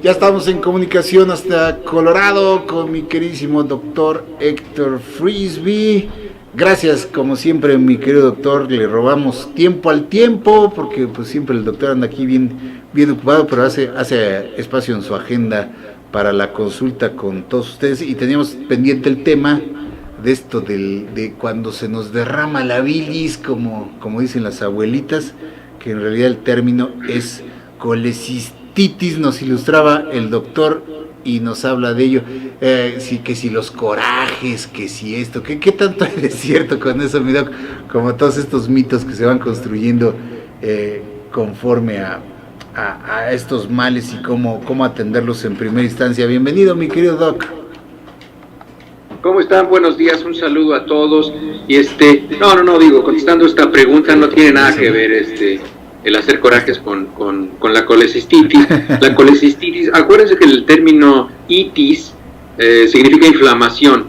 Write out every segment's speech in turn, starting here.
Ya estamos en comunicación hasta Colorado con mi queridísimo doctor Héctor Frisby. Gracias, como siempre, mi querido doctor. Le robamos tiempo al tiempo porque pues siempre el doctor anda aquí bien ocupado, pero hace espacio en su agenda para la consulta con todos ustedes. Y teníamos pendiente el tema de esto de cuando se nos derrama la bilis, como dicen las abuelitas, que en realidad el término es colecistitis. Nos ilustraba el doctor y nos habla de ello, que si los corajes, que si esto, ¿qué tanto hay de cierto con eso, mi doc? Como todos estos mitos que se van construyendo conforme a estos males y cómo atenderlos en primera instancia. Bienvenido, mi querido doc. ¿Cómo están? Buenos días, un saludo a todos. Y contestando esta pregunta, no tiene nada que ver el hacer corajes con la colecistitis. La colecistitis, acuérdense que el término itis significa inflamación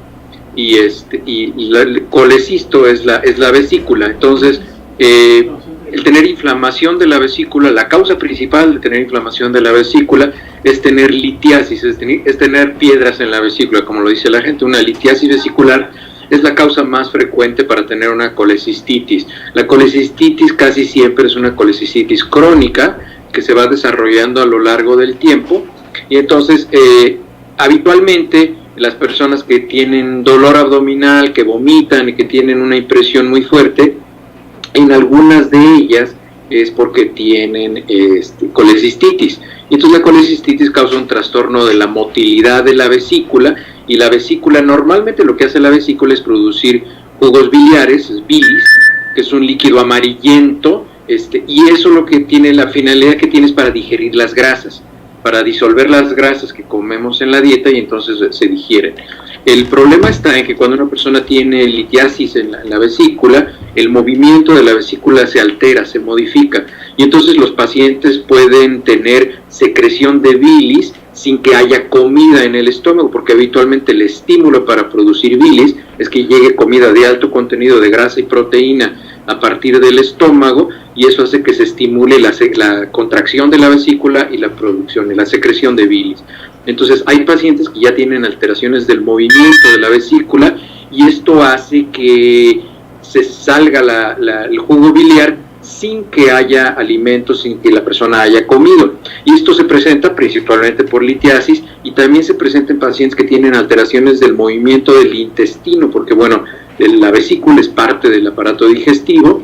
y el colecisto es la vesícula. Entonces, el tener inflamación de la vesícula, la causa principal de tener inflamación de la vesícula es tener litiasis, es tener piedras en la vesícula, como lo dice la gente. Una litiasis vesicular es la causa más frecuente para tener una colecistitis. La colecistitis casi siempre es una colecistitis crónica que se va desarrollando a lo largo del tiempo, y entonces habitualmente las personas que tienen dolor abdominal, que vomitan y que tienen una impresión muy fuerte, en algunas de ellas es porque tienen colecistitis. Y entonces la colecistitis causa un trastorno de la motilidad de la vesícula, y la vesícula, normalmente lo que hace la vesícula es producir jugos biliares, es bilis, que es un líquido amarillento, y eso lo que tiene, la finalidad que tiene es para digerir las grasas, para disolver las grasas que comemos en la dieta, y entonces se digieren. El problema está en que cuando una persona tiene litiasis en la vesícula, el movimiento de la vesícula se altera, se modifica, y entonces los pacientes pueden tener secreción de bilis sin que haya comida en el estómago, porque habitualmente el estímulo para producir bilis es que llegue comida de alto contenido de grasa y proteína a partir del estómago, y eso hace que se estimule la contracción de la vesícula y la producción y la secreción de bilis. Entonces hay pacientes que ya tienen alteraciones del movimiento de la vesícula, y esto hace que se salga el jugo biliar sin que haya alimentos, sin que la persona haya comido. Y esto se presenta principalmente por litiasis, y también se presenta en pacientes que tienen alteraciones del movimiento del intestino, porque bueno, la vesícula es parte del aparato digestivo,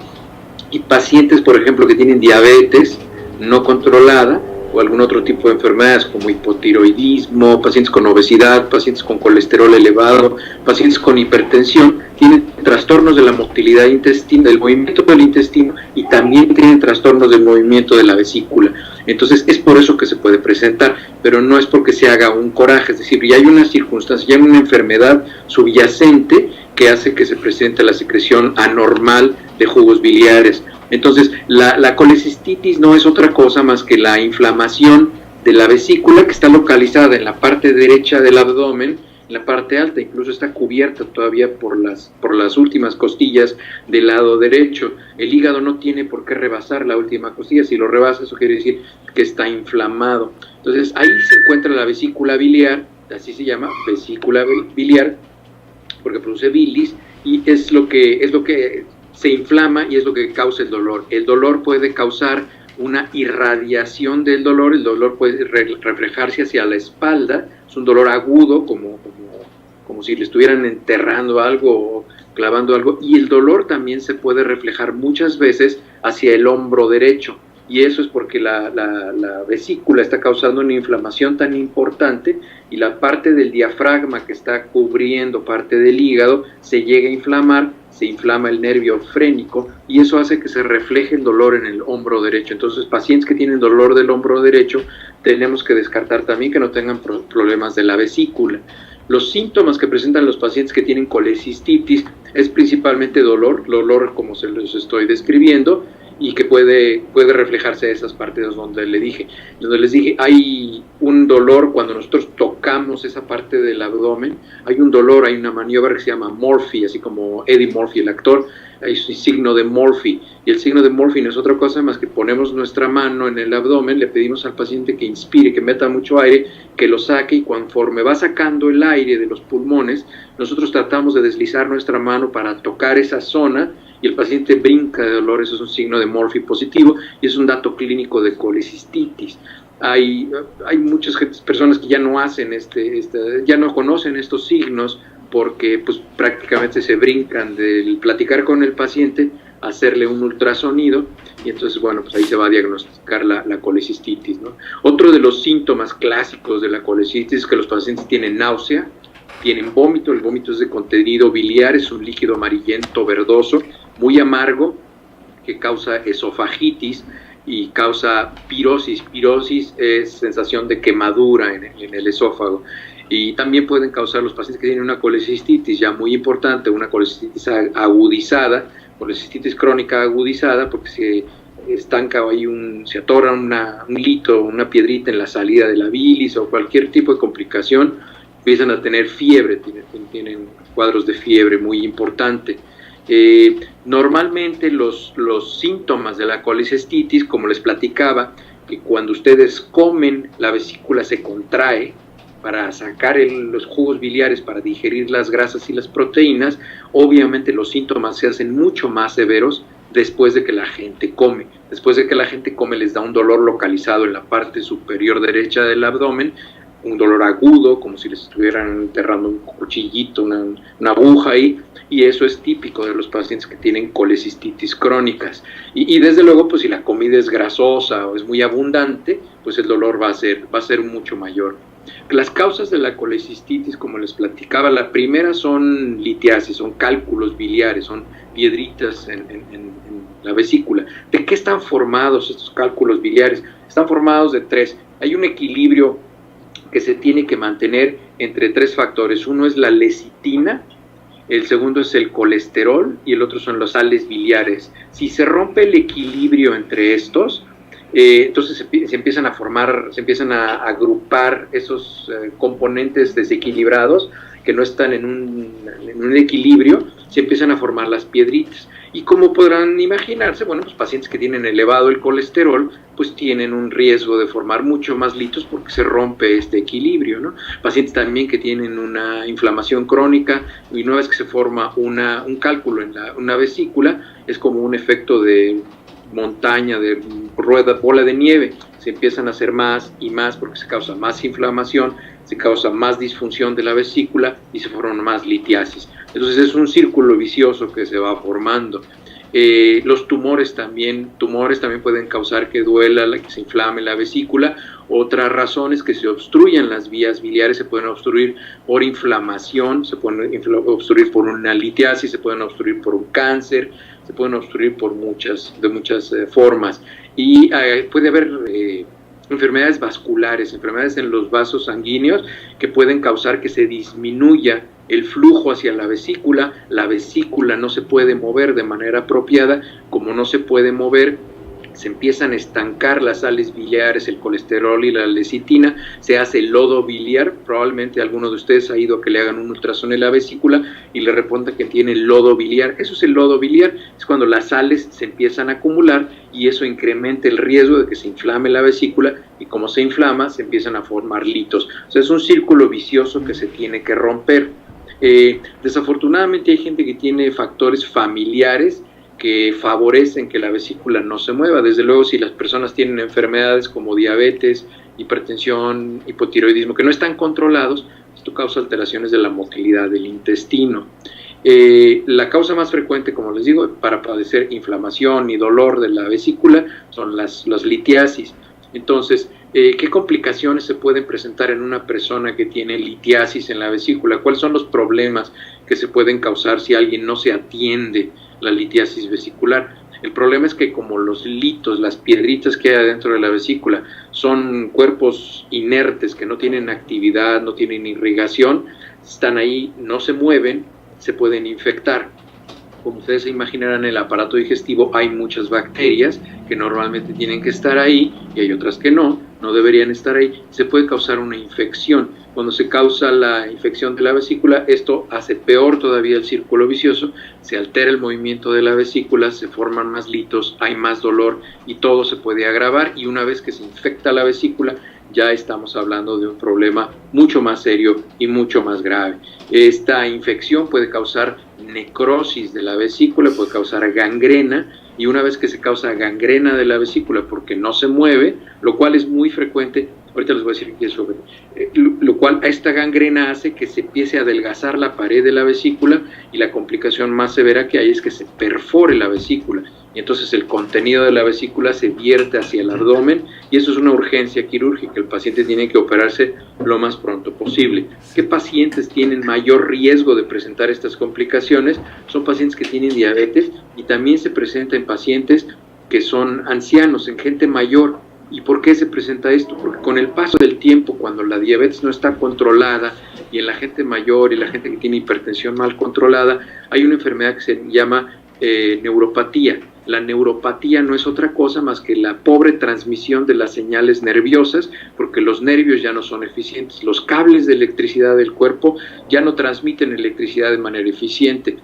y pacientes, por ejemplo, que tienen diabetes no controlada o algún otro tipo de enfermedades como hipotiroidismo, pacientes con obesidad, pacientes con colesterol elevado, pacientes con hipertensión, tienen trastornos de la motilidad intestinal, del movimiento del intestino, y también tienen trastornos del movimiento de la vesícula. Entonces es por eso que se puede presentar, pero no es porque se haga un coraje, es decir, ya hay una circunstancia, ya hay una enfermedad subyacente que hace que se presente la secreción anormal de jugos biliares. Entonces, la colecistitis no es otra cosa más que la inflamación de la vesícula, que está localizada en la parte derecha del abdomen, en la parte alta, incluso está cubierta todavía por las últimas costillas del lado derecho. El hígado no tiene por qué rebasar la última costilla. Si lo rebasa, eso quiere decir que está inflamado. Entonces, ahí se encuentra la vesícula biliar, así se llama, vesícula biliar, porque produce bilis, y es lo que se inflama, y es lo que causa el dolor. El dolor puede causar una irradiación del dolor, el dolor puede reflejarse hacia la espalda, es un dolor agudo, como si le estuvieran enterrando algo o clavando algo, y el dolor también se puede reflejar muchas veces hacia el hombro derecho, y eso es porque la vesícula está causando una inflamación tan importante, y la parte del diafragma que está cubriendo parte del hígado se llega a inflamar, se inflama el nervio frénico, y eso hace que se refleje el dolor en el hombro derecho. Entonces, pacientes que tienen dolor del hombro derecho, tenemos que descartar también que no tengan problemas de la vesícula. Los síntomas que presentan los pacientes que tienen colecistitis es principalmente dolor como se los estoy describiendo, y que puede reflejarse en esas partes donde les dije, hay un dolor cuando nosotros tocamos tocamos esa parte del abdomen, hay un dolor, hay una maniobra que se llama Murphy, así como Eddie Murphy, el actor, hay un signo de Murphy, y el signo de Murphy no es otra cosa más que ponemos nuestra mano en el abdomen, le pedimos al paciente que inspire, que meta mucho aire, que lo saque, y conforme va sacando el aire de los pulmones, nosotros tratamos de deslizar nuestra mano para tocar esa zona, y el paciente brinca de dolor. Eso es un signo de Murphy positivo, y es un dato clínico de colecistitis. Hay muchas personas que ya no hacen ya no conocen estos signos, porque pues prácticamente se brincan del platicar con el paciente, hacerle un ultrasonido, y entonces bueno, pues ahí se va a diagnosticar la colecistitis, ¿no? Otro de los síntomas clásicos de la colecistitis es que los pacientes tienen náusea, tienen vómito. El vómito es de contenido biliar, es un líquido amarillento verdoso, muy amargo, que causa esofagitis y causa pirosis. Pirosis es sensación de quemadura en el esófago. Y también pueden causar los pacientes que tienen una colecistitis ya muy importante, una colecistitis agudizada, colecistitis crónica agudizada, porque se estanca ahí se atora un lito, una piedrita en la salida de la bilis o cualquier tipo de complicación, empiezan a tener fiebre, tienen cuadros de fiebre muy importante. Normalmente los síntomas de la colecistitis, como les platicaba, que cuando ustedes comen la vesícula se contrae para sacar los jugos biliares, para digerir las grasas y las proteínas. Obviamente los síntomas se hacen mucho más severos después de que la gente come. Después de que la gente come les da un dolor localizado en la parte superior derecha del abdomen, un dolor agudo, como si les estuvieran enterrando un cuchillito, una aguja ahí, y eso es típico de los pacientes que tienen colecistitis crónicas. Y desde luego, pues si la comida es grasosa o es muy abundante, pues el dolor va a ser mucho mayor. Las causas de la colecistitis, como les platicaba, la primera son litiasis, son cálculos biliares, son piedritas en la vesícula. ¿De qué están formados estos cálculos biliares? Están formados de tres. Hay un equilibrio que se tiene que mantener entre tres factores. Uno es la lecitina, el segundo es el colesterol y el otro son las sales biliares. Si se rompe el equilibrio entre estos, entonces se empiezan a formar, se empiezan a agrupar esos componentes desequilibrados que no están en un equilibrio, se empiezan a formar las piedritas. Y como podrán imaginarse, bueno, pues pacientes que tienen elevado el colesterol, pues tienen un riesgo de formar mucho más litos porque se rompe este equilibrio, ¿no? Pacientes también que tienen una inflamación crónica, y una vez que se forma un cálculo en una vesícula, es como un efecto de montaña, de bola de nieve, se empiezan a hacer más y más porque se causa más inflamación, se causa más disfunción de la vesícula y se forman más litiasis. Entonces es un círculo vicioso que se va formando. Los tumores también pueden causar que duela, que se inflame la vesícula. Otra razón es que se obstruyan las vías biliares, se pueden obstruir por inflamación, se pueden obstruir por una litiasis, se pueden obstruir por un cáncer, se pueden obstruir por muchas formas. Y puede haber enfermedades vasculares, enfermedades en los vasos sanguíneos que pueden causar que se disminuya el flujo hacia la vesícula no se puede mover de manera apropiada. Como no se puede mover, se empiezan a estancar las sales biliares, el colesterol y la lecitina, se hace el lodo biliar. Probablemente alguno de ustedes ha ido a que le hagan un ultrasonido en la vesícula y le reporta que tiene lodo biliar. Eso es el lodo biliar, es cuando las sales se empiezan a acumular y eso incrementa el riesgo de que se inflame la vesícula, y como se inflama se empiezan a formar litos. O sea, es un círculo vicioso que se tiene que romper. Desafortunadamente hay gente que tiene factores familiares que favorecen que la vesícula no se mueva. Desde luego, si las personas tienen enfermedades como diabetes, hipertensión, hipotiroidismo, que no están controlados, esto causa alteraciones de la motilidad del intestino. La causa más frecuente, como les digo, para padecer inflamación y dolor de la vesícula son las litiasis. Entonces, ¿qué complicaciones se pueden presentar en una persona que tiene litiasis en la vesícula? ¿Cuáles son los problemas que se pueden causar si alguien no se atiende la litiasis vesicular? El problema es que como los litos, las piedritas que hay adentro de la vesícula, son cuerpos inertes que no tienen actividad, no tienen irrigación, están ahí, no se mueven, se pueden infectar. Como ustedes se imaginarán, en el aparato digestivo hay muchas bacterias que normalmente tienen que estar ahí y hay otras que no. no deberían estar ahí, se puede causar una infección. Cuando se causa la infección de la vesícula, esto hace peor todavía el círculo vicioso, se altera el movimiento de la vesícula, se forman más litos, hay más dolor y todo se puede agravar, y una vez que se infecta la vesícula, ya estamos hablando de un problema mucho más serio y mucho más grave. Esta infección puede causar necrosis de la vesícula, puede causar gangrena, y una vez que se causa gangrena de la vesícula porque no se mueve, lo cual es muy frecuente, ahorita les voy a decir qué es sobre, lo cual esta gangrena hace que se empiece a adelgazar la pared de la vesícula, y la complicación más severa que hay es que se perfore la vesícula, y entonces el contenido de la vesícula se vierte hacia el abdomen, y eso es una urgencia quirúrgica. El paciente tiene que operarse lo más pronto posible. ¿Qué pacientes tienen mayor riesgo de presentar estas complicaciones? Son pacientes que tienen diabetes, y también se presenta en pacientes que son ancianos, en gente mayor. ¿Y por qué se presenta esto? Porque con el paso del tiempo, cuando la diabetes no está controlada, y en la gente mayor y la gente que tiene hipertensión mal controlada, hay una enfermedad que se llama neuropatía. La neuropatía no es otra cosa más que la pobre transmisión de las señales nerviosas, porque los nervios ya no son eficientes, los cables de electricidad del cuerpo ya no transmiten electricidad de manera eficiente.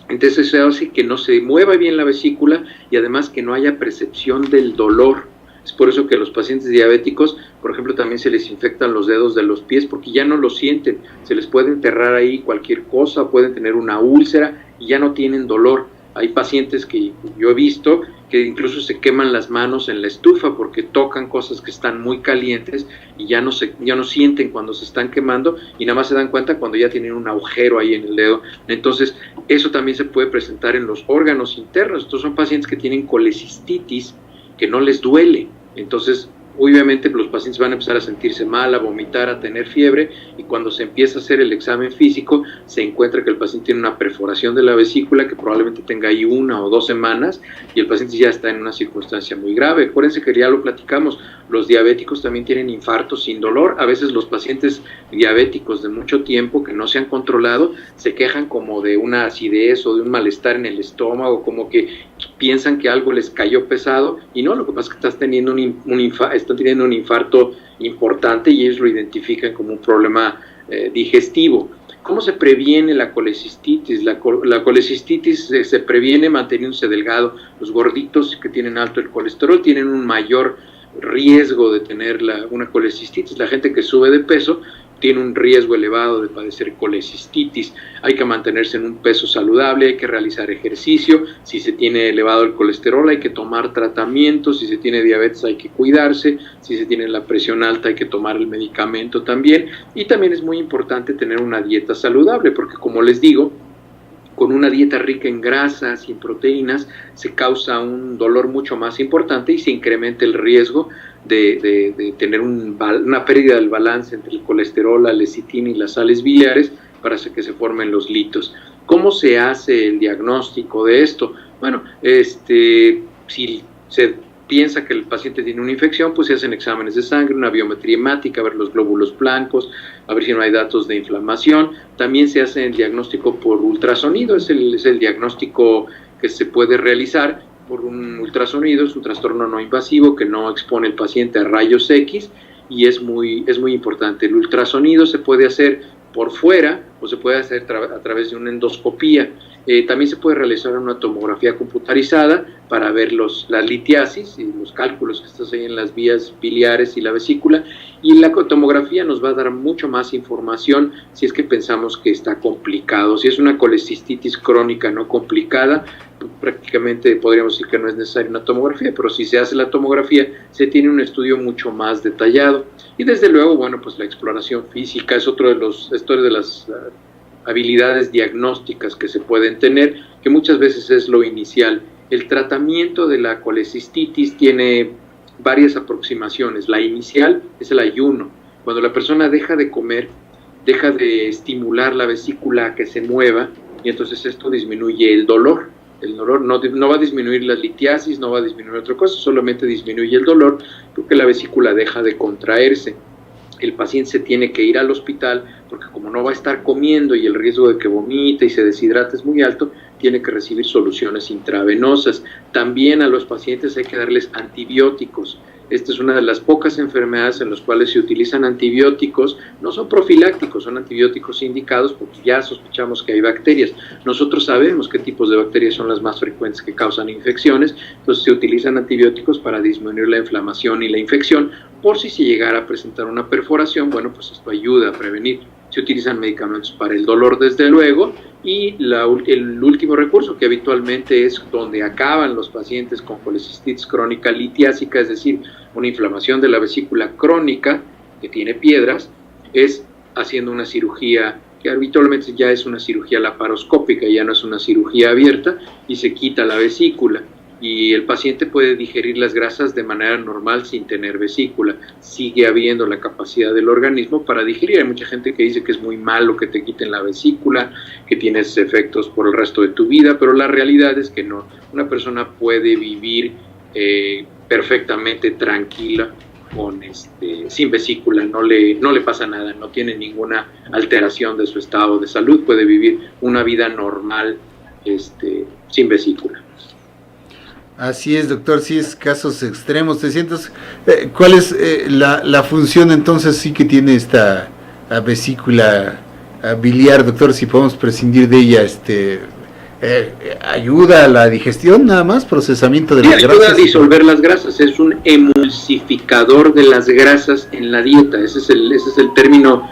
Entonces eso hace que no se mueva bien la vesícula, y además que no haya percepción del dolor. Es por eso que a los pacientes diabéticos, por ejemplo, también se les infectan los dedos de los pies, porque ya no lo sienten, se les puede enterrar ahí cualquier cosa, pueden tener una úlcera y ya no tienen dolor. Hay pacientes que yo he visto que incluso se queman las manos en la estufa porque tocan cosas que están muy calientes y ya no sienten cuando se están quemando, y nada más se dan cuenta cuando ya tienen un agujero ahí en el dedo. Entonces eso también se puede presentar en los órganos internos. Estos son pacientes que tienen colecistitis, que no les duele. Entonces obviamente los pacientes van a empezar a sentirse mal, a vomitar, a tener fiebre, y cuando se empieza a hacer el examen físico se encuentra que el paciente tiene una perforación de la vesícula que probablemente tenga ahí 1 o 2 semanas, y el paciente ya está en una circunstancia muy grave. Acuérdense que ya lo platicamos, los diabéticos también tienen infartos sin dolor. A veces los pacientes diabéticos de mucho tiempo que no se han controlado se quejan como de una acidez o de un malestar en el estómago, como que piensan que algo les cayó pesado, y no, lo que pasa es que están teniendo un infarto importante, y ellos lo identifican como un problema digestivo. ¿Cómo se previene la colecistitis? La colecistitis se previene manteniéndose delgado. Los gorditos que tienen alto el colesterol tienen un mayor riesgo de tener una colecistitis. La gente que sube de peso tiene un riesgo elevado de padecer colecistitis. Hay que mantenerse en un peso saludable, hay que realizar ejercicio. Si se tiene elevado el colesterol hay que tomar tratamientos, si se tiene diabetes hay que cuidarse, si se tiene la presión alta hay que tomar el medicamento también, y también es muy importante tener una dieta saludable, porque como les digo, con una dieta rica en grasas y en proteínas se causa un dolor mucho más importante, y se incrementa el riesgo de tener una pérdida del balance entre el colesterol, la lecitina y las sales biliares, para que se formen los litos. ¿Cómo se hace el diagnóstico de esto? Bueno, si se piensa que el paciente tiene una infección, pues se hacen exámenes de sangre, una biometría hemática, a ver los glóbulos blancos, a ver si no hay datos de inflamación. También se hace el diagnóstico por ultrasonido, es el diagnóstico que se puede realizar por un ultrasonido. Es un trastorno no invasivo que no expone al paciente a rayos X, y es muy importante. El ultrasonido se puede hacer por fuera o se puede hacer a través de una endoscopía. También se puede realizar una tomografía computarizada para ver la litiasis y los cálculos que están ahí en las vías biliares y la vesícula, y la tomografía nos va a dar mucho más información si es que pensamos que está complicado. Si es una colecistitis crónica no complicada, prácticamente podríamos decir que no es necesaria una tomografía, pero si se hace la tomografía se tiene un estudio mucho más detallado. Y desde luego, bueno, pues la exploración física es otro de las habilidades diagnósticas que se pueden tener, que muchas veces es lo inicial. El tratamiento de la colecistitis tiene varias aproximaciones. La inicial es el ayuno. Cuando la persona deja de comer, deja de estimular la vesícula a que se mueva, y entonces esto disminuye el dolor. El dolor no va a disminuir la litiasis, no va a disminuir otra cosa, solamente disminuye el dolor porque la vesícula deja de contraerse. El paciente se tiene que ir al hospital porque como no va a estar comiendo y el riesgo de que vomite y se deshidrate es muy alto, tiene que recibir soluciones intravenosas. También a los pacientes hay que darles antibióticos. Esta es una de las pocas enfermedades en las cuales se utilizan antibióticos, no son profilácticos, son antibióticos indicados porque ya sospechamos que hay bacterias. Nosotros sabemos qué tipos de bacterias son las más frecuentes que causan infecciones, entonces se utilizan antibióticos para disminuir la inflamación y la infección, por si se llegara a presentar una perforación, bueno, pues esto ayuda a prevenir. Se utilizan medicamentos para el dolor, desde luego, y el último recurso, que habitualmente es donde acaban los pacientes con colecistitis crónica litiásica, es decir, una inflamación de la vesícula crónica que tiene piedras, es haciendo una cirugía que habitualmente ya es una cirugía laparoscópica, ya no es una cirugía abierta, y se quita la vesícula. Y el paciente puede digerir las grasas de manera normal sin tener vesícula. Sigue habiendo la capacidad del organismo para digerir. Hay mucha gente que dice que es muy malo que te quiten la vesícula, que tienes efectos por el resto de tu vida, pero la realidad es que no. Una persona puede vivir perfectamente tranquila sin vesícula, no le pasa nada, no tiene ninguna alteración de su estado de salud, puede vivir una vida normal sin vesícula. Así es, doctor, sí es casos extremos. ¿Cuál es la función entonces sí que tiene esta vesícula biliar, doctor? Si podemos prescindir de ella, ayuda a la digestión nada más, procesamiento de las grasas. Ayuda a disolver las grasas, es un emulsificador de las grasas en la dieta, ese es el término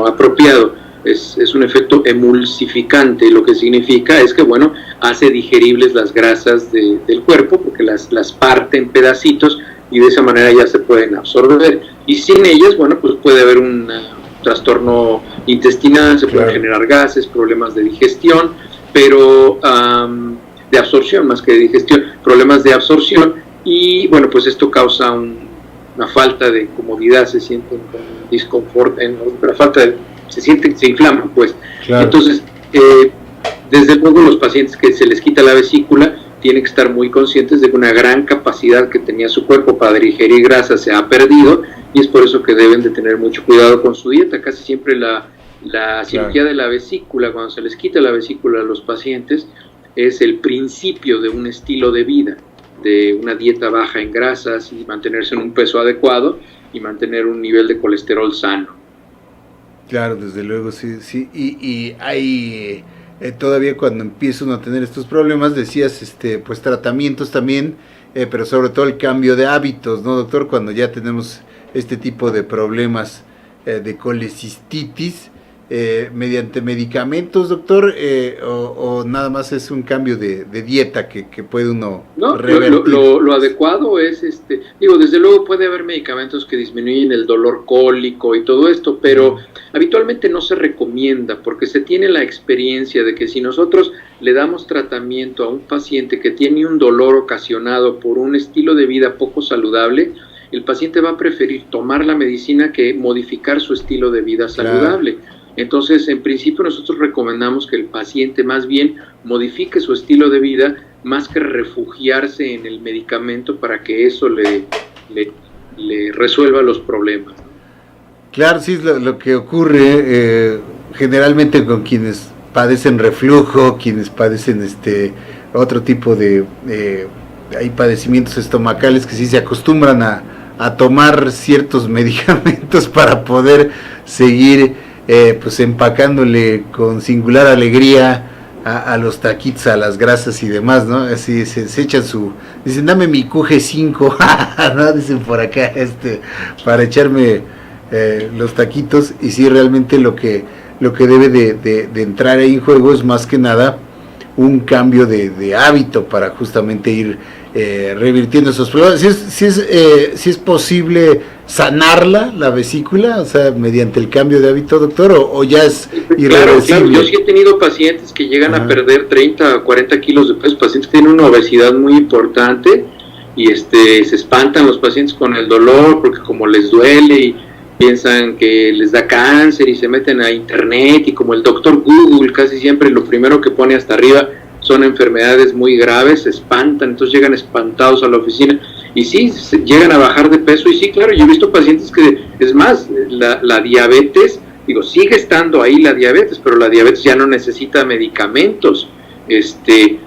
apropiado. Es un efecto emulsificante, lo que significa es que, bueno, hace digeribles las grasas del cuerpo, porque las parte en pedacitos y de esa manera ya se pueden absorber. Y sin ellas, bueno, pues puede haber un trastorno intestinal, se pueden generar gases, problemas de digestión, pero de absorción más que de digestión, problemas de absorción, y bueno, pues esto causa una falta de comodidad, se sienten con disconfort, la falta de se inflaman, pues. Claro. Entonces, desde luego los pacientes que se les quita la vesícula tienen que estar muy conscientes de que una gran capacidad que tenía su cuerpo para digerir grasa se ha perdido, y es por eso que deben de tener mucho cuidado con su dieta. Casi siempre la cirugía de la vesícula, cuando se les quita la vesícula a los pacientes, es el principio de un estilo de vida, de una dieta baja en grasas y mantenerse en un peso adecuado y mantener un nivel de colesterol sano. Claro, desde luego, sí, y hay todavía cuando empieza uno a tener estos problemas, decías, pues tratamientos también, pero sobre todo el cambio de hábitos, ¿no, doctor? Cuando ya tenemos este tipo de problemas de colecistitis, mediante medicamentos, doctor, o nada más es un cambio de dieta que puede uno revertir. Lo adecuado es, desde luego puede haber medicamentos que disminuyen el dolor cólico y todo esto, pero habitualmente no se recomienda, porque se tiene la experiencia de que si nosotros le damos tratamiento a un paciente que tiene un dolor ocasionado por un estilo de vida poco saludable, el paciente va a preferir tomar la medicina que modificar su estilo de vida saludable. Claro. Entonces, en principio nosotros recomendamos que el paciente más bien modifique su estilo de vida más que refugiarse en el medicamento para que eso le resuelva los problemas. Claro, sí es lo que ocurre generalmente con quienes padecen reflujo, quienes padecen otro tipo de hay padecimientos estomacales que sí se acostumbran a tomar ciertos medicamentos para poder seguir pues empacándole con singular alegría a los taquitos, a las grasas y demás, ¿no? Así se echan dicen, dame mi QG5, ¿no? Dicen por acá, para echarme los taquitos, y sí, realmente lo que debe de entrar ahí en juego es más que nada un cambio de hábito para justamente ir revirtiendo esos problemas. Si es posible sanarla, la vesícula, o sea, mediante el cambio de hábito, doctor, o ya es irreversible. Claro, yo sí he tenido pacientes que llegan a perder 30 o 40 kilos de peso, pacientes que tienen una obesidad muy importante, y se espantan los pacientes con el dolor, porque como les duele y piensan que les da cáncer, y se meten a internet, y como el doctor Google casi siempre lo primero que pone hasta arriba son enfermedades muy graves, se espantan, entonces llegan espantados a la oficina, y sí, llegan a bajar de peso. Y sí, claro, yo he visto pacientes que, es más, la diabetes, sigue estando ahí la diabetes, pero la diabetes ya no necesita medicamentos,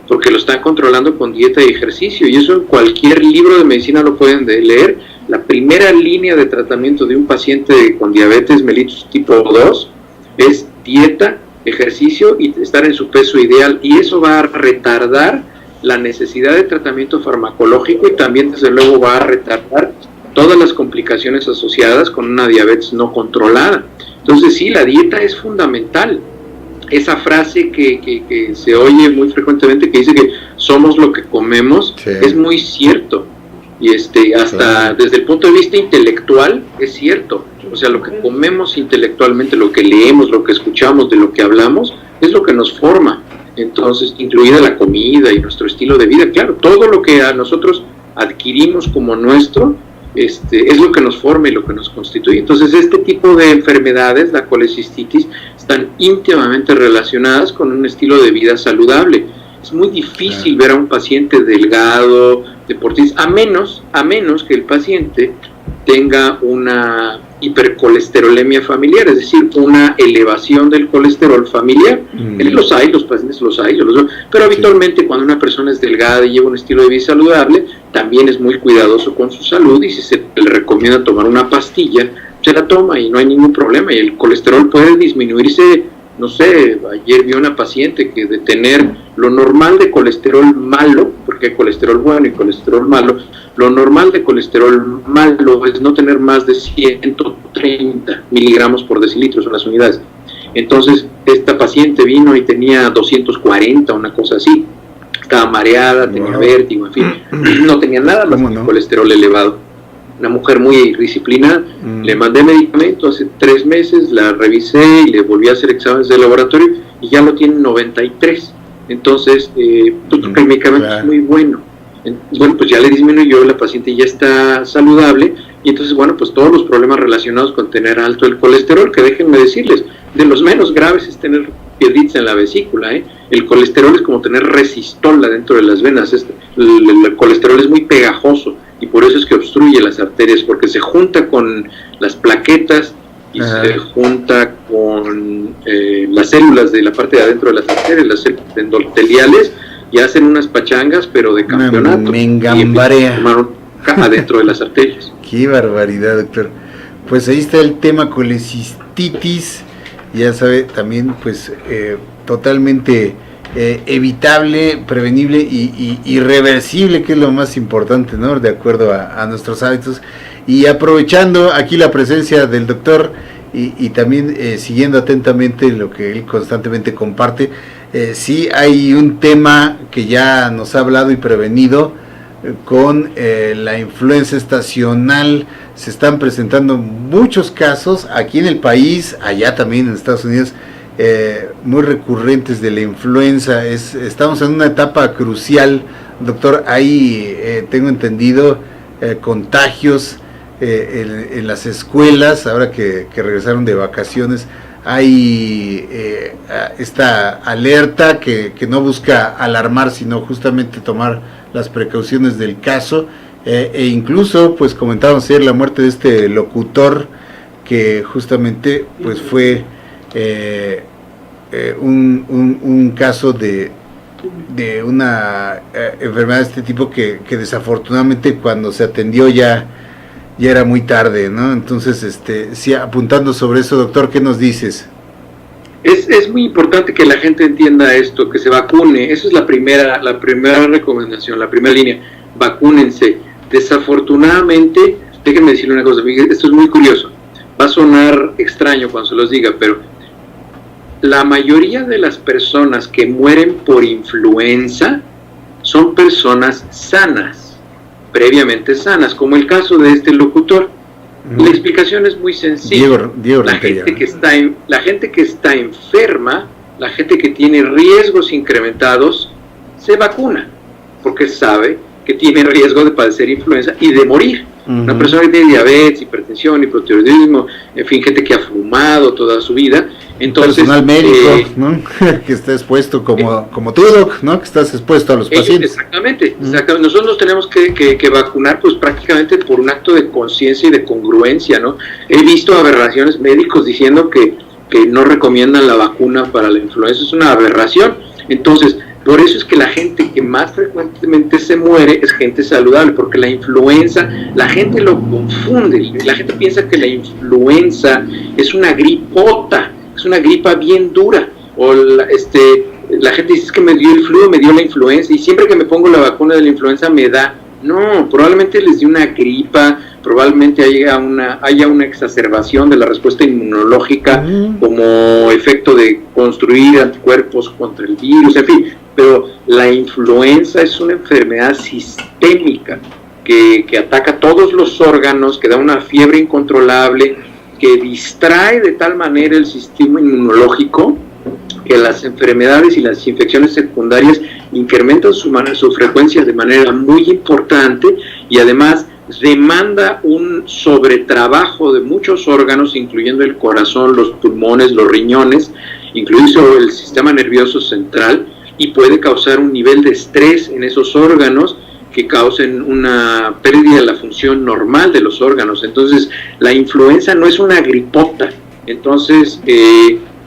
porque lo están controlando con dieta y ejercicio, y eso en cualquier libro de medicina lo pueden leer. La primera línea de tratamiento de un paciente con diabetes mellitus tipo 2 es dieta, ejercicio y estar en su peso ideal, y eso va a retardar la necesidad de tratamiento farmacológico y también desde luego va a retardar todas las complicaciones asociadas con una diabetes no controlada. Entonces sí, la dieta es fundamental. Esa frase que se oye muy frecuentemente que dice que somos lo que comemos, sí, es muy cierto. Y hasta desde el punto de vista intelectual es cierto. O sea, lo que comemos intelectualmente, lo que leemos, lo que escuchamos, de lo que hablamos, es lo que nos forma. Entonces, incluida la comida y nuestro estilo de vida, claro, todo lo que a nosotros adquirimos como nuestro, es lo que nos forma y lo que nos constituye. Entonces, este tipo de enfermedades, la colecistitis, están íntimamente relacionadas con un estilo de vida saludable. Es muy difícil ver a un paciente delgado, deportista, a menos que el paciente tenga una hipercolesterolemia familiar, es decir, una elevación del colesterol familiar. Los hay, los pacientes los hay, pero habitualmente cuando una persona es delgada y lleva un estilo de vida saludable, también es muy cuidadoso con su salud, y si se le recomienda tomar una pastilla, se la toma y no hay ningún problema, y el colesterol puede disminuirse. No sé, ayer vi una paciente que de tener lo normal de colesterol malo, porque hay colesterol bueno y colesterol malo, lo normal de colesterol malo es no tener más de 130 miligramos por decilitro, son las unidades. Entonces, esta paciente vino y tenía 240, una cosa así. Estaba mareada, tenía vértigo, en fin, no tenía nada más que colesterol elevado. Una mujer muy disciplinada, le mandé medicamento hace 3 meses, la revisé y le volví a hacer exámenes de laboratorio y ya lo tiene 93. Entonces, pues el medicamento es muy bueno. Bueno, pues ya le disminuyó, la paciente ya está saludable, y entonces, bueno, pues todos los problemas relacionados con tener alto el colesterol, que déjenme decirles, de los menos graves es tener piedritas en la vesícula, El colesterol es como tener resistola dentro de las venas, el colesterol es muy pegajoso, y por eso es que obstruye las arterias, porque se junta con las plaquetas y se junta con las células de la parte de adentro de las arterias, las células endoteliales, y hacen unas pachangas, pero de campeonato. Me engambarea. Adentro de las arterias. Qué barbaridad, doctor. Pues ahí está el tema colecistitis, ya sabe, también pues totalmente evitable, prevenible y irreversible, que es lo más importante, ¿no? De acuerdo a nuestros hábitos. Y aprovechando aquí la presencia del doctor y también siguiendo atentamente lo que él constantemente comparte, sí hay un tema que ya nos ha hablado y prevenido con la influenza estacional. Se están presentando muchos casos aquí en el país, allá también en Estados Unidos, muy recurrentes de la influenza. Estamos en una etapa crucial, doctor. Ahí tengo entendido contagios en las escuelas, ahora que regresaron de vacaciones. Hay esta alerta que no busca alarmar, sino justamente tomar las precauciones del caso, e incluso pues comentábamos ayer la muerte de este locutor que justamente pues fue un caso de una enfermedad de este tipo que desafortunadamente cuando se atendió ya era muy tarde, ¿no? Entonces, sí, apuntando sobre eso, doctor, ¿qué nos dices? Es muy importante que la gente entienda esto, que se vacune. Esa es la primera recomendación, la primera línea. Vacúnense. Desafortunadamente, déjenme decirle una cosa, esto es muy curioso. Va a sonar extraño cuando se los diga, pero la mayoría de las personas que mueren por influenza son personas sanas, previamente sanas, como el caso de este locutor. La explicación es muy sencilla. Diego la gente que está enferma, la gente que tiene riesgos incrementados, se vacuna, porque sabe que tiene riesgo de padecer influenza y de morir. Una persona que tiene diabetes, hipertensión, hipotiroidismo, en fin, gente que ha fumado toda su vida. Entonces, personal médico, ¿no? Que está expuesto como tú, Doc, ¿no? Que estás expuesto a los pacientes. Exactamente. Nosotros tenemos que vacunar pues prácticamente por un acto de conciencia y de congruencia, ¿no? He visto aberraciones médicos diciendo que no recomiendan la vacuna para la influenza. Es una aberración. Entonces, Por eso es que la gente que más frecuentemente se muere es gente saludable, porque la influenza, la gente lo confunde, la gente piensa que la influenza es una gripota, es una gripa bien dura, o la gente dice que me dio el flu, me dio la influenza, y siempre que me pongo la vacuna de la influenza me da. No, probablemente les dio una gripa, probablemente haya una exacerbación de la respuesta inmunológica como efecto de construir anticuerpos contra el virus, en fin. Pero la influenza es una enfermedad sistémica que ataca todos los órganos, que da una fiebre incontrolable, que distrae de tal manera el sistema inmunológico que las enfermedades y las infecciones secundarias incrementan su frecuencia de manera muy importante, y además demanda un sobretrabajo de muchos órganos, incluyendo el corazón, los pulmones, los riñones, incluso el sistema nervioso central, y puede causar un nivel de estrés en esos órganos que causen una pérdida de la función normal de los órganos. Entonces, la influenza no es una gripota. Entonces,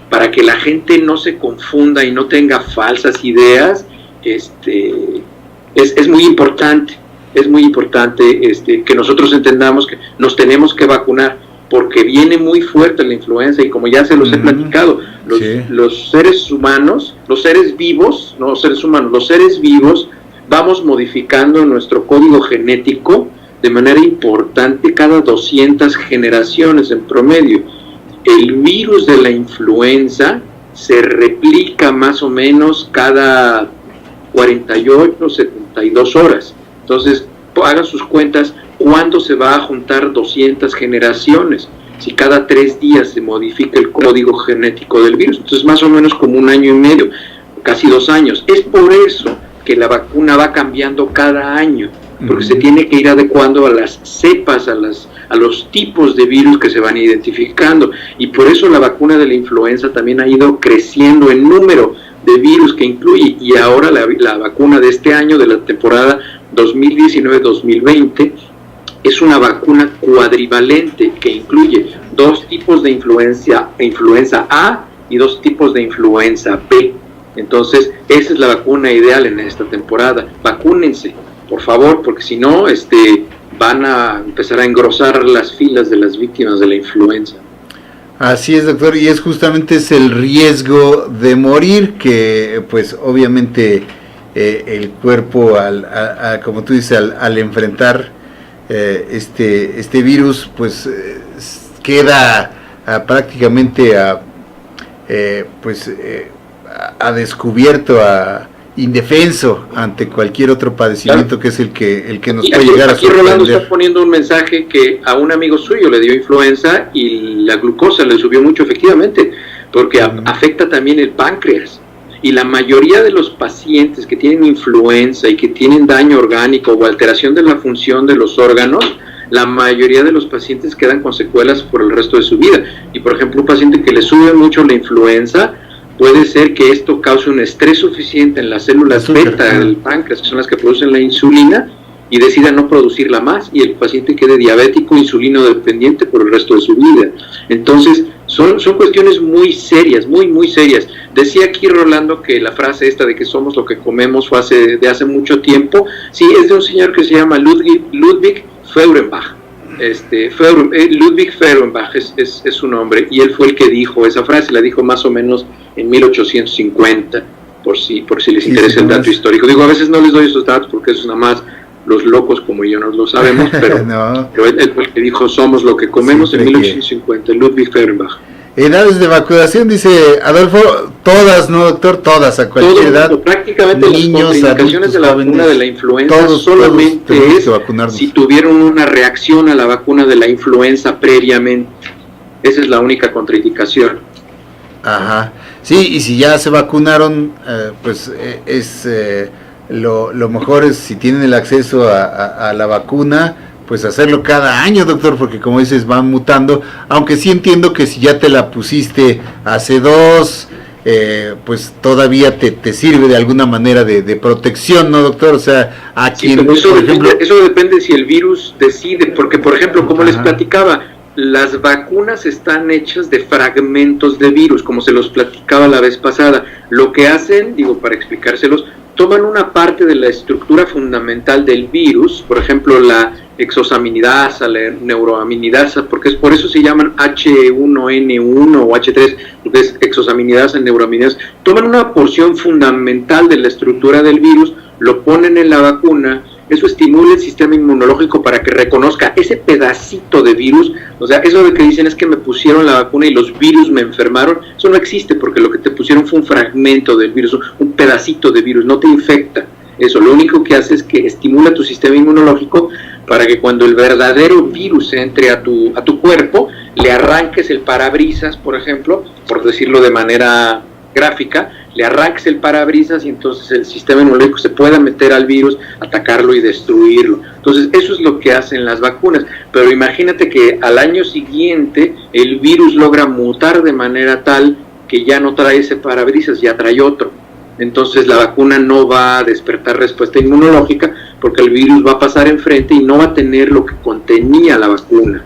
para que la gente no se confunda y no tenga falsas ideas, es muy importante que nosotros entendamos que nos tenemos que vacunar, porque viene muy fuerte la influenza, y como ya se los he platicado, los seres humanos, los seres vivos, no los seres humanos, los seres vivos, vamos modificando nuestro código genético de manera importante cada 200 generaciones en promedio. El virus de la influenza se replica más o menos cada 48, 72 horas. Entonces, hagan sus cuentas, ¿cuándo se va a juntar 200 generaciones? Si cada 3 días se modifica el código genético del virus. Entonces, más o menos como 1 año y medio, casi 2 años. Es por eso que la vacuna va cambiando cada año, porque se tiene que ir adecuando a las cepas, a los tipos de virus que se van identificando, y por eso la vacuna de la influenza también ha ido creciendo en número de virus que incluye, y ahora la vacuna de este año, de la temporada 2019-2020, es una vacuna cuadrivalente que incluye 2 tipos de influenza A y 2 tipos de influenza B. Entonces, esa es la vacuna ideal en esta temporada. Vacúnense, por favor, porque si no, van a empezar a engrosar las filas de las víctimas de la influenza. Así es, doctor, y es justamente el riesgo de morir, que pues obviamente el cuerpo, como tú dices, al enfrentar este virus, pues queda prácticamente a descubierto, indefenso ante cualquier otro padecimiento, que es el que nos puede llegar a sorprender. Aquí Rolando está poniendo un mensaje que a un amigo suyo le dio influenza y la glucosa le subió mucho, efectivamente, porque afecta también el páncreas. Y la mayoría de los pacientes que tienen influenza y que tienen daño orgánico o alteración de la función de los órganos, la mayoría de los pacientes quedan con secuelas por el resto de su vida. Y por ejemplo, un paciente que le sube mucho la influenza, puede ser que esto cause un estrés suficiente en las células beta del páncreas, que son las que producen la insulina, y decida no producirla más, y el paciente quede diabético, insulino dependiente por el resto de su vida. Entonces, son cuestiones muy serias, muy serias. Decía aquí Rolando que la frase esta de que somos lo que comemos fue de hace mucho tiempo. Sí, es de un señor que se llama Ludwig Feuerbach. Ludwig Feuerbach es su nombre, y él fue el que dijo esa frase. La dijo más o menos en 1850, por si les interesa el dato histórico. Digo, a veces no les doy esos datos porque eso es nada más los locos como yo no lo sabemos, pero, no. Pero él fue el que dijo somos lo que comemos, en 1850, Ludwig Feuerbach. Edades de vacunación, dice Adolfo, todas, ¿no, doctor? Todas, a cualquier edad. Prácticamente niños, las contraindicaciones de la vacuna de la influenza solamente es si tuvieron una reacción a la vacuna de la influenza previamente. Esa es la única contraindicación. Ajá. Sí, y si ya se vacunaron, lo mejor es, si tienen el acceso a la vacuna, pues hacerlo cada año, doctor, porque como dices, van mutando, aunque sí entiendo que si ya te la pusiste hace 2, pues todavía te sirve de alguna manera de protección, ¿no, doctor? O sea, a quien, eso depende si el virus decide, porque por ejemplo, como les platicaba, las vacunas están hechas de fragmentos de virus, como se los platicaba la vez pasada. Lo que hacen, digo, para explicárselos, toman una parte de la estructura fundamental del virus, por ejemplo, la exosaminidasa, la neuroaminidasa, porque es por eso se llaman H1N1 o H3, porque es exosaminidasa, neuroaminidasa. Toman una porción fundamental de la estructura del virus, lo ponen en la vacuna. Eso estimula el sistema inmunológico para que reconozca ese pedacito de virus. O sea, eso de que dicen es que me pusieron la vacuna y los virus me enfermaron, eso no existe, porque lo que te pusieron fue un fragmento del virus, un pedacito de virus, no te infecta. Eso lo único que hace es que estimula tu sistema inmunológico para que cuando el verdadero virus entre a tu cuerpo, le arranques el parabrisas, por ejemplo, por decirlo de manera gráfica, le arranques el parabrisas y entonces el sistema inmunológico se pueda meter al virus, atacarlo y destruirlo. Entonces eso es lo que hacen las vacunas, pero imagínate que al año siguiente el virus logra mutar de manera tal que ya no trae ese parabrisas, ya trae otro. Entonces la vacuna no va a despertar respuesta inmunológica porque el virus va a pasar enfrente y no va a tener lo que contenía la vacuna.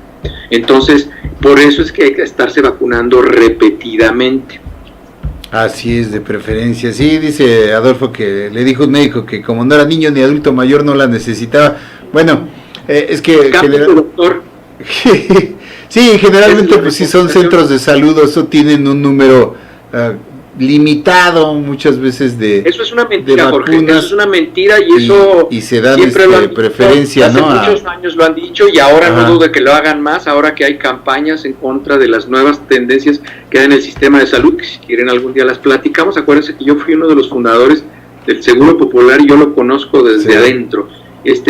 Entonces, por eso es que hay que estarse vacunando repetidamente. Así es, de preferencia. Sí, dice Adolfo que le dijo un médico que como no era niño ni adulto mayor no la necesitaba. Bueno, es que... doctor. Sí, generalmente pues sí son centros de salud, eso tienen un número limitado muchas veces de eso es una mentira, de Jorge, vacunas, eso es una mentira y eso y se dan siempre lo han preferencia, hace ¿no? muchos años lo han dicho y ahora no dudo que lo hagan más, ahora que hay campañas en contra de las nuevas tendencias que hay en el sistema de salud, que si quieren algún día las platicamos. Acuérdense que yo fui uno de los fundadores del Seguro Popular y yo lo conozco desde adentro.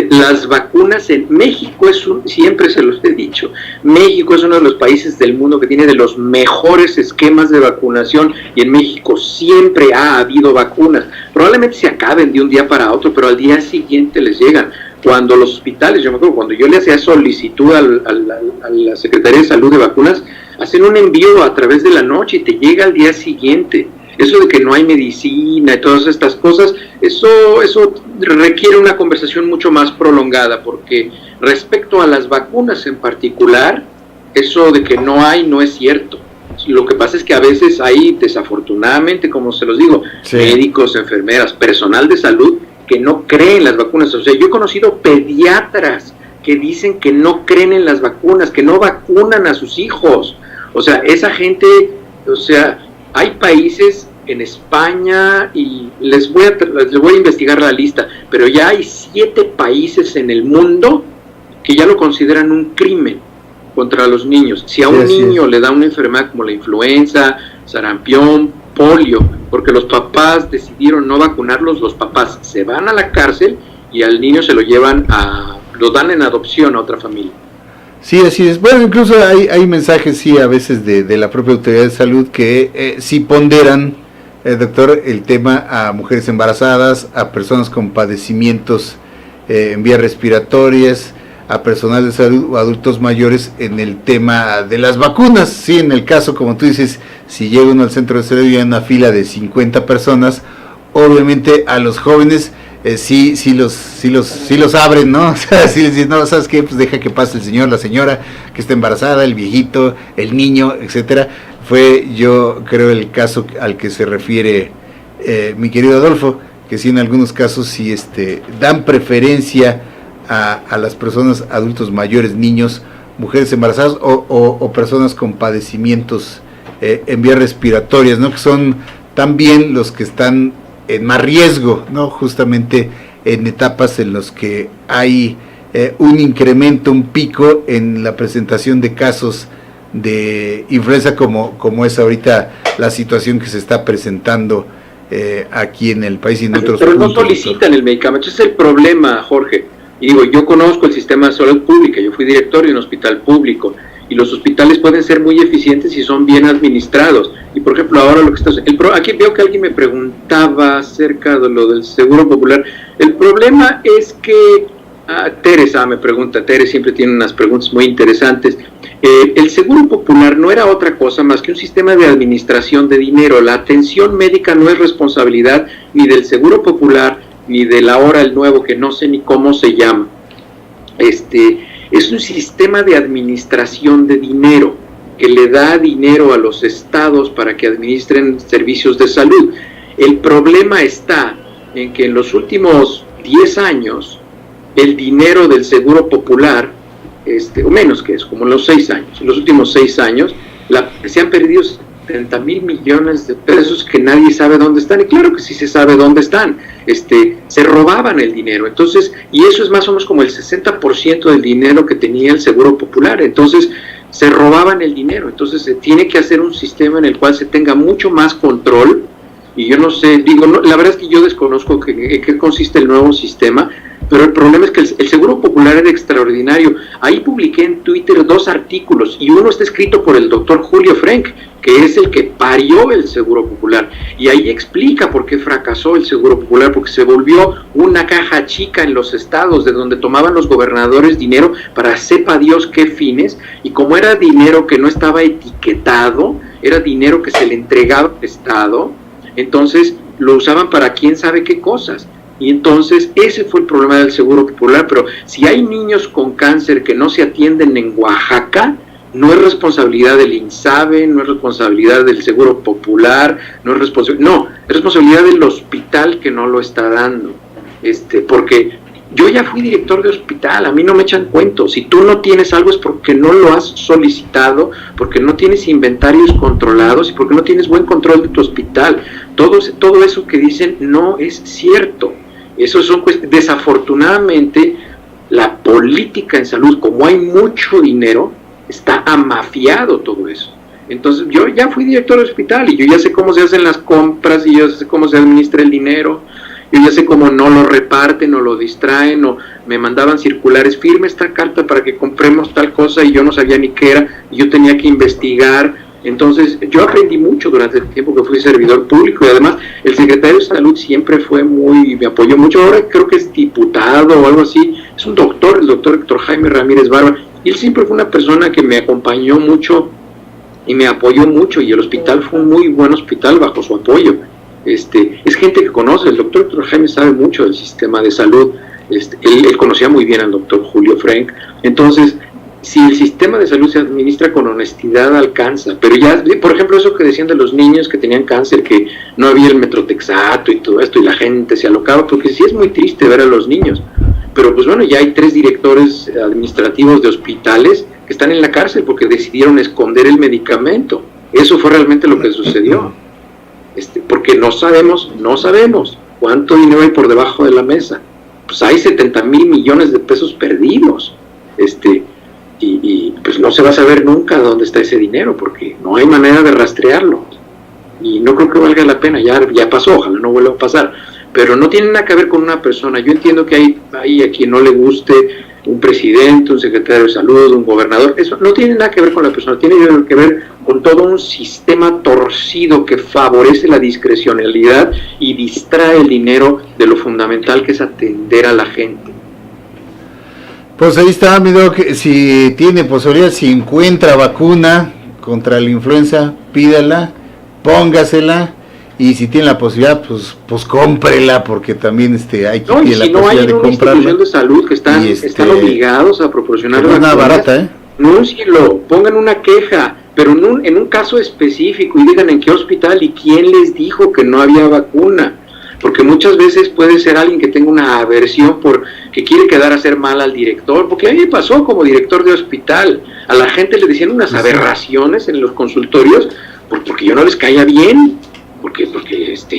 Las vacunas en México siempre se los he dicho, México es uno de los países del mundo que tiene de los mejores esquemas de vacunación y en México siempre ha habido vacunas. Probablemente se acaben de un día para otro, pero al día siguiente les llegan. Cuando los hospitales, yo me acuerdo, cuando yo le hacía solicitud a la Secretaría de Salud de vacunas, hacen un envío a través de la noche y te llega al día siguiente. Eso de que no hay medicina y todas estas cosas, eso requiere una conversación mucho más prolongada, porque respecto a las vacunas en particular, eso de que no hay no es cierto. Lo que pasa es que a veces hay, desafortunadamente, como se los digo, médicos, enfermeras, personal de salud que no creen en las vacunas. O sea, yo he conocido pediatras que dicen que no creen en las vacunas, que no vacunan a sus hijos. O sea, esa gente, o sea, hay países en España, y les voy a investigar la lista, pero ya hay 7 países en el mundo que ya lo consideran un crimen contra los niños. Si a un niño le da una enfermedad como la influenza, sarampión, polio, porque los papás decidieron no vacunarlos, los papás se van a la cárcel y al niño se lo llevan lo dan en adopción a otra familia. Sí, así es. Bueno, incluso hay mensajes, sí, a veces de la propia autoridad de salud que sí ponderan, doctor, el tema a mujeres embarazadas, a personas con padecimientos en vías respiratorias, a personal de salud o adultos mayores en el tema de las vacunas. Sí, en el caso, como tú dices, si llega uno al centro de salud y hay una fila de 50 personas, obviamente a los jóvenes sí los abren, ¿no? O sea, sí les dicen, no, ¿sabes qué? Pues deja que pase el señor, la señora que está embarazada, el viejito, el niño, etcétera. Fue, yo creo, el caso al que se refiere mi querido Adolfo, que sí, en algunos casos sí dan preferencia a las personas, adultos mayores, niños, mujeres embarazadas o personas con padecimientos en vías respiratorias, ¿no? Que son también los que están en más riesgo, ¿no? Justamente en etapas en los que hay un incremento, un pico en la presentación de casos de influenza, como es ahorita la situación que se está presentando aquí en el país y en otros puntos. Pero no puntos, solicitan el medicamento, ese es el problema, Jorge. Y digo, yo conozco el sistema de salud pública, yo fui director de un hospital público, y los hospitales pueden ser muy eficientes si son bien administrados. Y por ejemplo, ahora lo que está... aquí veo que alguien me preguntaba acerca de lo del Seguro Popular. El problema es que... Teresa me pregunta, Teresa siempre tiene unas preguntas muy interesantes. El Seguro Popular no era otra cosa más que un sistema de administración de dinero. La atención médica no es responsabilidad ni del Seguro Popular, ni del ahora el nuevo, que no sé ni cómo se llama. es un sistema de administración de dinero que le da dinero a los estados para que administren servicios de salud. El problema está en que en los últimos 10 años el dinero del Seguro Popular, o menos que eso, como en los 6 años, en los últimos 6 años, se han perdido 70 mil millones de pesos que nadie sabe dónde están, y claro que sí se sabe dónde están, se robaban el dinero, entonces, y eso es más o menos como el 60% del dinero que tenía el Seguro Popular, entonces se robaban el dinero, entonces se tiene que hacer un sistema en el cual se tenga mucho más control, y yo no sé, la verdad es que yo desconozco en qué consiste el nuevo sistema, pero el problema es que el Seguro Popular era extraordinario. Ahí publiqué en Twitter 2 artículos, y uno está escrito por el doctor Julio Frenk, que es el que parió el Seguro Popular, y ahí explica por qué fracasó el Seguro Popular, porque se volvió una caja chica en los estados, de donde tomaban los gobernadores dinero para sepa Dios qué fines, y como era dinero que no estaba etiquetado, era dinero que se le entregaba al estado, entonces lo usaban para quién sabe qué cosas. Y entonces ese fue el problema del Seguro Popular. Pero si hay niños con cáncer que no se atienden en Oaxaca, no es responsabilidad del INSABE, no es responsabilidad del Seguro Popular, es responsabilidad del hospital que no lo está dando. Porque yo ya fui director de hospital, a mí no me echan cuentos. Si tú no tienes algo es porque no lo has solicitado, porque no tienes inventarios controlados y porque no tienes buen control de tu hospital. Todo eso que dicen no es cierto. Eso son desafortunadamente, la política en salud, como hay mucho dinero, está amafiado todo eso. Entonces yo ya fui director de hospital y yo ya sé cómo se hacen las compras y yo sé cómo se administra el dinero. Yo ya sé cómo no lo reparten o lo distraen, o me mandaban circulares, firme esta carta para que compremos tal cosa, y yo no sabía ni qué era, y yo tenía que investigar. Entonces yo aprendí mucho durante el tiempo que fui servidor público, y además el secretario de Salud siempre me apoyó mucho. Ahora creo que es diputado o algo así, es un doctor, el doctor Héctor Jaime Ramírez Barba, y él siempre fue una persona que me acompañó mucho y me apoyó mucho, y el hospital fue un muy buen hospital bajo su apoyo. Es gente que conoce, el doctor Héctor Jaime sabe mucho del sistema de salud, él conocía muy bien al doctor Julio Frenk. Entonces, si el sistema de salud se administra con honestidad, alcanza. Pero ya, por ejemplo, eso que decían de los niños que tenían cáncer, que no había el metrotexato y todo esto, y la gente se alocaba, porque sí es muy triste ver a los niños. Pero pues bueno, ya hay 3 directores administrativos de hospitales que están en la cárcel porque decidieron esconder el medicamento. Eso fue realmente lo que sucedió. Porque no sabemos cuánto dinero hay por debajo de la mesa. Pues hay 70 mil millones de pesos perdidos. Y pues no se va a saber nunca dónde está ese dinero, porque no hay manera de rastrearlo. Y no creo que valga la pena, ya pasó, ojalá no vuelva a pasar. Pero no tiene nada que ver con una persona. Yo entiendo que hay a quien no le guste un presidente, un secretario de salud, un gobernador. Eso no tiene nada que ver con la persona, tiene que ver con todo un sistema torcido que favorece la discrecionalidad y distrae el dinero de lo fundamental, que es atender a la gente. Pues ahí está, mi doc, si tiene posibilidad, si encuentra vacuna contra la influenza, pídala, póngasela, y si tiene la posibilidad, pues cómprela, porque también hay que tiene la posibilidad de comprarla. No, hay una institución de salud que están obligados a proporcionar vacunas. No es nada barata, Anúncienlo, pongan una queja, pero en un caso específico, y digan en qué hospital y quién les dijo que no había vacuna. Porque muchas veces puede ser alguien que tenga una aversión que quiere quedar a hacer mal al director, porque a mí me pasó como director de hospital, a la gente le decían unas aberraciones en los consultorios, porque yo no les caía bien, porque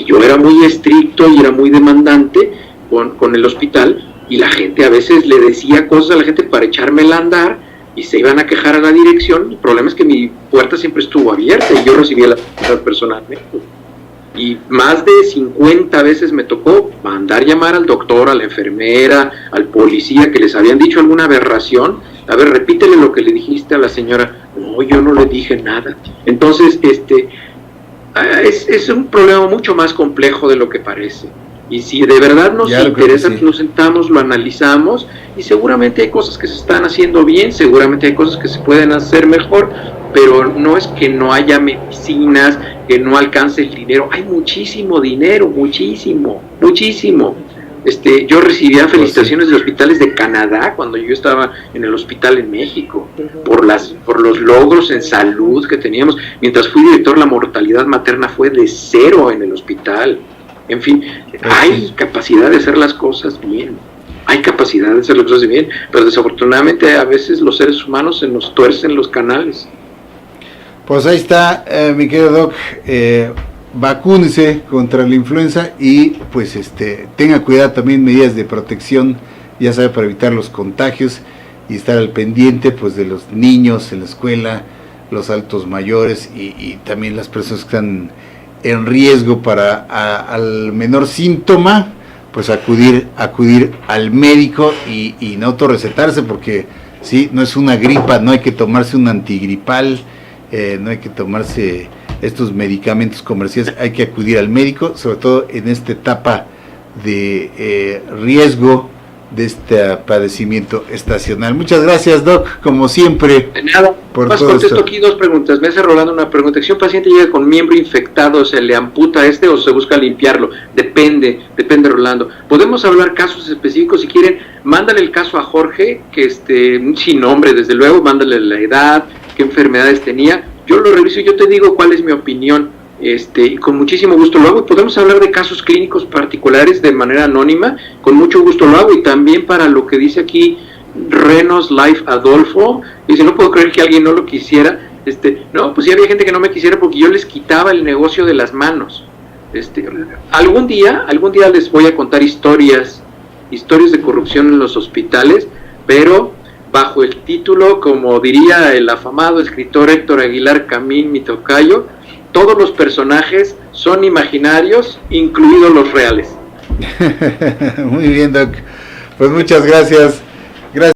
yo era muy estricto y era muy demandante con el hospital, y la gente a veces le decía cosas a la gente para echármela a andar, y se iban a quejar a la dirección. El problema es que mi puerta siempre estuvo abierta, y yo recibía la puerta personalmente. Y más de 50 veces me tocó mandar llamar al doctor, a la enfermera, al policía, que les habían dicho alguna aberración. A ver, repítele lo que le dijiste a la señora. No, yo no le dije nada. Entonces, es un problema mucho más complejo de lo que parece. Y si de verdad nos interesa, sí, nos sentamos, lo analizamos, y seguramente hay cosas que se están haciendo bien, seguramente hay cosas que se pueden hacer mejor, pero no es que no haya medicinas, que no alcance el dinero. Hay muchísimo dinero, muchísimo. yo recibía felicitaciones de hospitales de Canadá cuando yo estaba en el hospital en México, por los logros en salud que teníamos. Mientras fui director, la mortalidad materna fue de 0 en el hospital. En fin, hay capacidad de hacer las cosas bien. Hay capacidad de hacer las cosas bien, pero desafortunadamente a veces los seres humanos se nos tuercen los canales. Pues ahí está, mi querido Doc, vacúnese contra la influenza y pues tenga cuidado también, medidas de protección, ya sabe, para evitar los contagios y estar al pendiente pues de los niños en la escuela, los adultos mayores y también las personas que están en riesgo para al menor síntoma, pues acudir al médico y no autorrecetarse, porque sí, no es una gripa, no hay que tomarse un antigripal, no hay que tomarse estos medicamentos comerciales, hay que acudir al médico, sobre todo en esta etapa de riesgo de este padecimiento estacional. Muchas gracias, Doc, como siempre. De nada, más contesto aquí 2 preguntas. Me hace Rolando una pregunta: si un paciente llega con miembro infectado, ¿se le amputa o se busca limpiarlo? Depende, Rolando. Podemos hablar casos específicos, si quieren, mándale el caso a Jorge, que sin nombre, desde luego, mándale la edad, qué enfermedades tenía, yo lo reviso y yo te digo cuál es mi opinión. Con muchísimo gusto lo hago, y podemos hablar de casos clínicos particulares de manera anónima, con mucho gusto lo hago. Y también para lo que dice aquí Renos Life Adolfo, dice: no puedo creer que alguien no lo quisiera. No, pues sí había gente que no me quisiera porque yo les quitaba el negocio de las manos. Algún día les voy a contar historias de corrupción en los hospitales, pero bajo el título, como diría el afamado escritor Héctor Aguilar Camín, mi tocayo: todos los personajes son imaginarios, incluidos los reales. Muy bien, Doc. Pues muchas gracias.